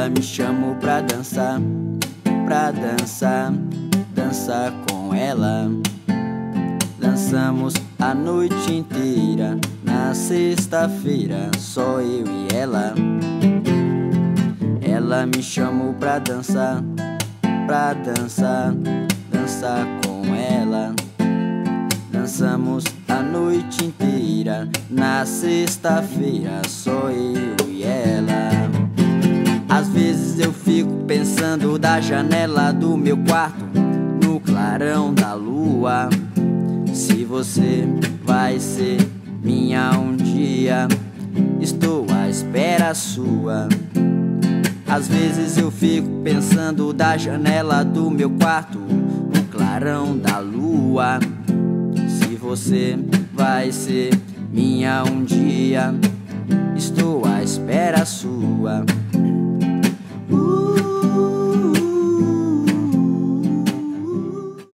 Ela me chamou pra dançar, pra dançar, dançar com ela. Dançamos a noite inteira, na sexta-feira, só eu e ela. Ela me chamou pra dançar, pra dançar, dançar com ela. Dançamos a noite inteira, na sexta-feira, só eu e ela. Às vezes eu fico pensando da janela do meu quarto, no clarão da lua, se você vai ser minha um dia, estou à espera sua. Às vezes eu fico pensando da janela do meu quarto, no clarão da lua, se você vai ser minha um dia, estou à espera sua.